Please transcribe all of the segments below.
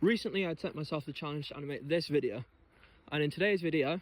Recently I'd set myself the challenge to animate this video, and in today's video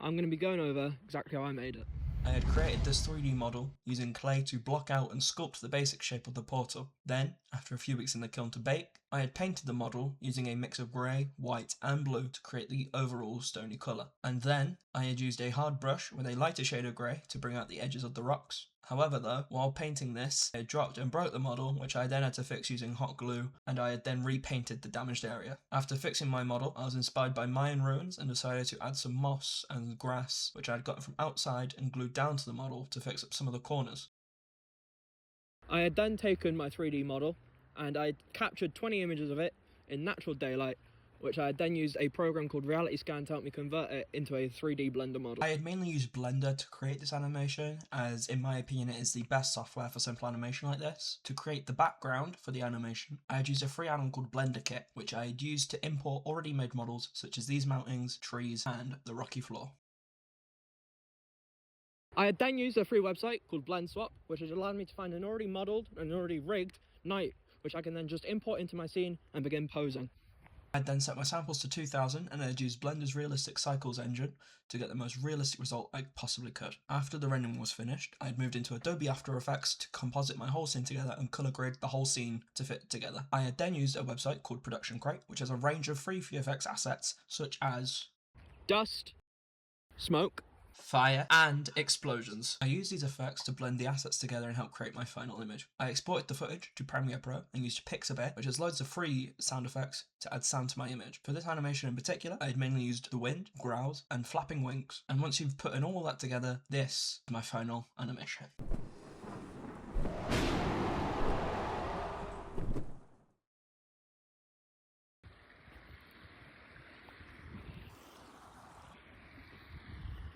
I'm going to be going over exactly how I made it. I had created this 3D model using clay to block out and sculpt the basic shape of the portal. Then, after a few weeks in the kiln to bake, I had painted the model using a mix of grey, white and blue to create the overall stony colour. And then, I had used a hard brush with a lighter shade of grey to bring out the edges of the rocks. However though, while painting this, it dropped and broke the model, which I then had to fix using hot glue, and I had then repainted the damaged area. After fixing my model, I was inspired by Mayan ruins and decided to add some moss and grass, which I had gotten from outside and glued down to the model to fix up some of the corners. I had then taken my 3D model and I captured 20 images of it in natural daylight, which I had then used a program called Reality Scan to help me convert it into a 3D Blender model. I had mainly used Blender to create this animation, as in my opinion it is the best software for simple animation like this. To create the background for the animation, I had used a free add-on called Blender Kit, which I had used to import already made models such as these mountains, trees and the rocky floor. I had then used a free website called BlendSwap, which has allowed me to find an already modelled and already rigged night, which I can then just import into my scene and begin posing. I had then set my samples to 2000 and I had used Blender's Realistic Cycles engine to get the most realistic result I possibly could. After the rendering was finished, I had moved into Adobe Aftereffects to composite my whole scene together and colour grade the whole scene to fit together. I had then used a website called Production Crate, which has a range of free VFX assets such as dust, smoke, fire and explosions. I used these effects to blend the assets together and help create my final image. I exported the footage to Premiere Pro and used Pixabay, which has loads of free sound effects to add sound to my image. For this animation in particular, I had mainly used the wind, growls and flapping wings. And once you've put in all that together, this is my final animation.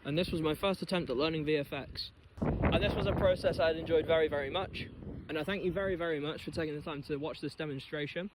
and this was my first attempt at learning VFX. And this was a process I had enjoyed very, very much. And I thank you very, very much for taking the time to watch this demonstration.